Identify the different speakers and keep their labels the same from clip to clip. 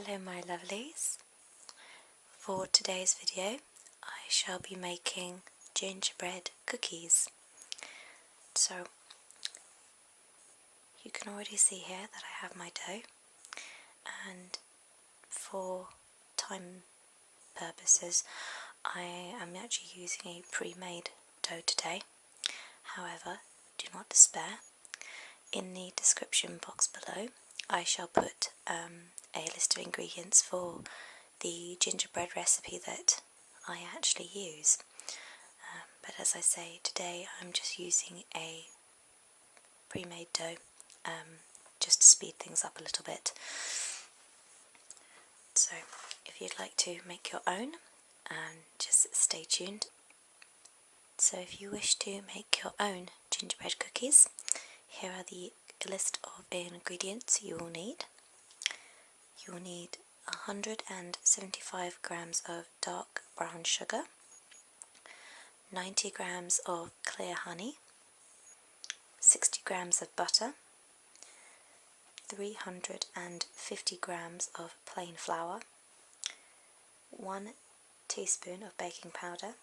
Speaker 1: Hello my lovelies. For today's video I shall be making gingerbread cookies. So you can already see here that I have my dough, and for time purposes I am actually using a pre-made dough today. However, do not despair. In the description box below I shall put a list of ingredients for the gingerbread recipe that I actually use. But as I say, today I'm just using a pre-made dough just to speed things up a little bit. So if you'd like to make your own, just stay tuned. So if you wish to make your own gingerbread cookies, here are the list of ingredients you will need. You will need 175 grams of dark brown sugar, 90 grams of clear honey, 60 grams of butter, 350 grams of plain flour, 1 teaspoon of baking powder,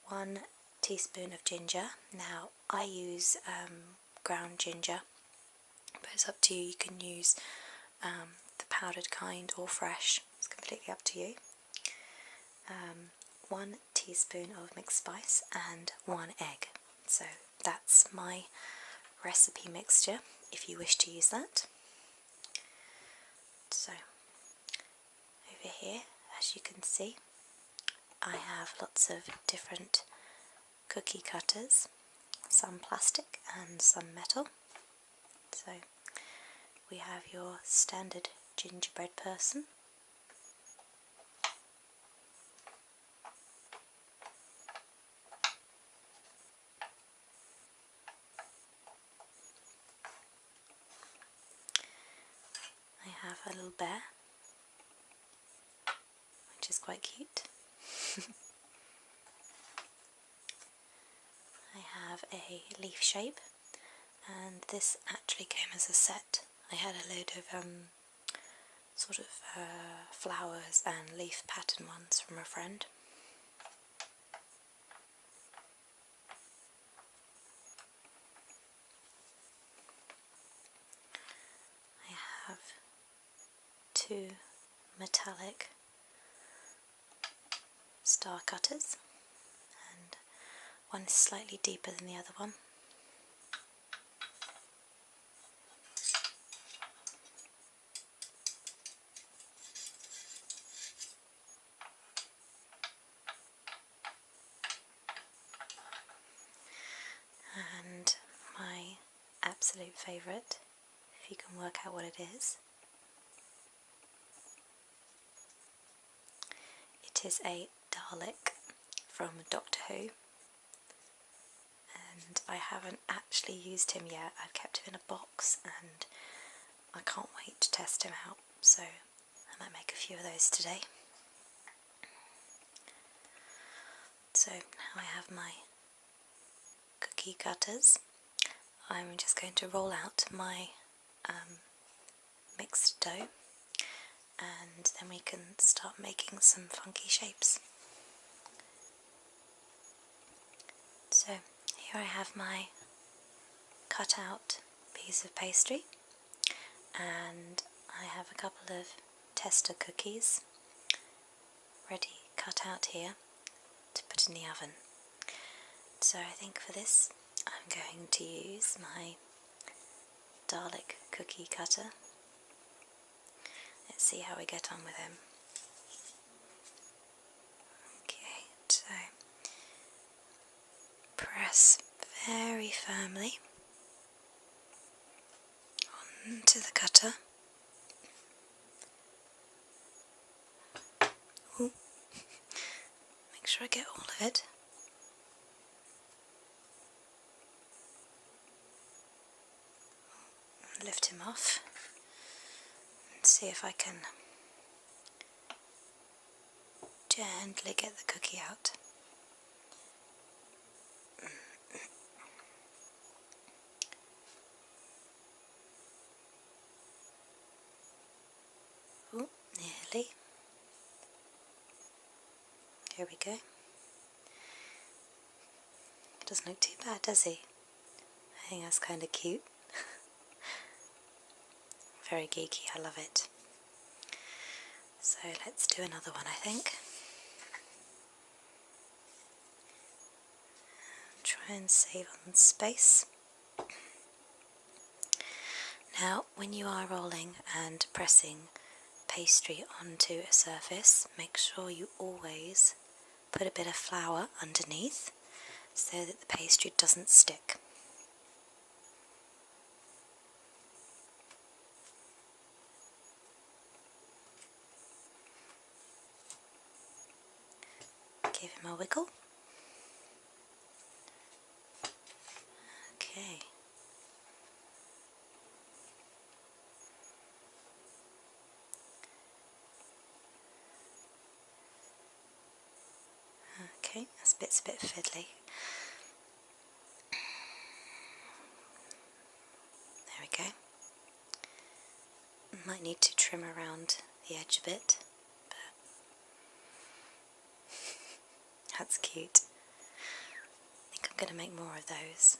Speaker 1: 1 teaspoon of ginger. Now I use ground ginger, but it's up to you. You can use the powdered kind or fresh, it's completely up to you. 1 teaspoon of mixed spice and 1 egg. So that's my recipe mixture if you wish to use that. So over here, as you can see, I have lots of different cookie cutters, some plastic and some metal. So we have your standard gingerbread person, I have a little bear, which is quite cute. I have a leaf shape, and this actually came as a set. I had a load of sort of flowers and leaf pattern ones from a friend. I have 2 metallic star cutters, and one is slightly deeper than the other one. And my absolute favourite, if you can work out what it is a Dalek from Doctor Who, and I haven't actually used him yet. I've kept him in a box and I can't wait to test him out, so I might make a few of those today. So now I have my cookie cutters. I'm just going to roll out my mixed dough, and then we can start making some funky shapes. So here I have my cut out piece of pastry, and I have a couple of tester cookies ready cut out here to put in the oven. So I think for this I'm going to use my Dalek cookie cutter. Let's see how we get on with him. Okay, so press very firmly onto the cutter. Ooh. Make sure I get all of it. Lift him off and see if I can gently get the cookie out. Here we go. Doesn't look too bad, does he? I think that's kind of cute. Very geeky, I love it. So let's do another one, I think. Try and save on space. Now, when you are rolling and pressing pastry onto a surface, make sure you always put a bit of flour underneath so that the pastry doesn't stick. Give him a wiggle. Okay. Okay, this bit's a bit fiddly. There we go. Might need to trim around the edge a bit, but that's cute. I think I'm going to make more of those.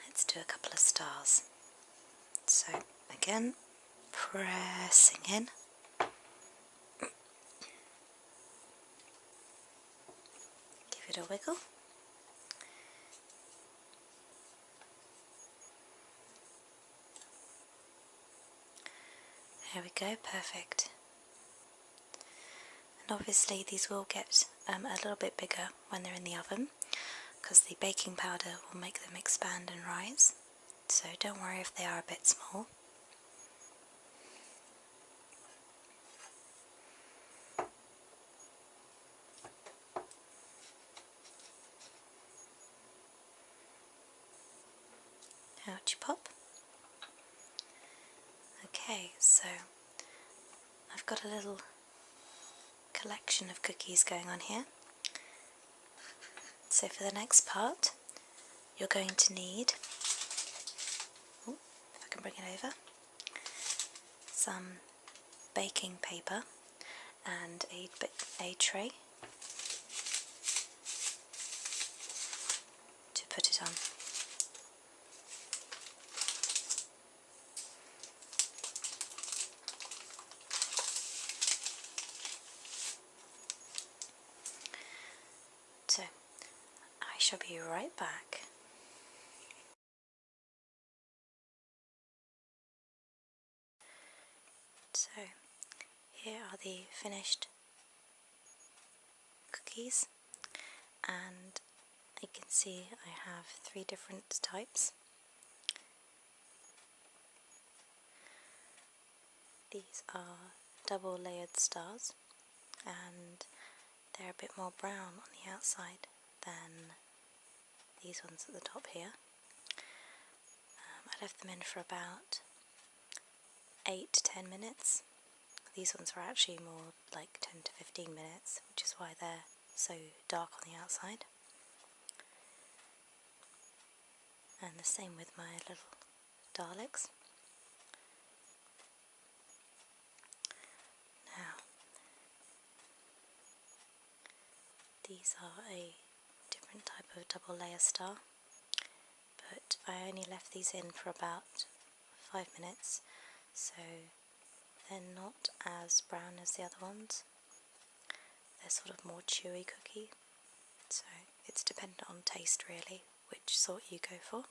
Speaker 1: Let's do a couple of stars. So again, pressing in. Give it a wiggle. There we go, perfect. And obviously these will get a little bit bigger when they're in the oven, because the baking powder will make them expand and rise. So don't worry if they are a bit small. Out you pop. Okay, so I've got a little collection of cookies going on here. So for the next part, you're going to need, if I can bring it over, some baking paper and a tray to put it on. So I shall be right back. So here are the finished cookies, and you can see I have 3 different types. These are double layered stars, and they're a bit more brown on the outside than these ones at the top here. I left them in for about 8 to 10 minutes. These ones were actually more like 10 to 15 minutes, which is why they're so dark on the outside. And the same with my little Daleks. Now, these are a different type of double layer star, but I only left these in for about 5 minutes, so they're not as brown as the other ones. They're sort of more chewy cookie, so it's dependent on taste really, which sort you go for.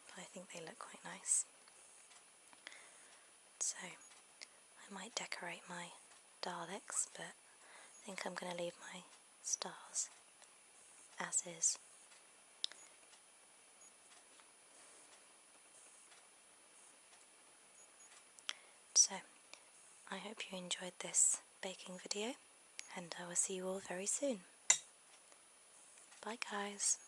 Speaker 1: But I think they look quite nice. So I might decorate my Daleks, but I think I'm going to leave my stars as is. So I hope you enjoyed this baking video, and I will see you all very soon. Bye guys.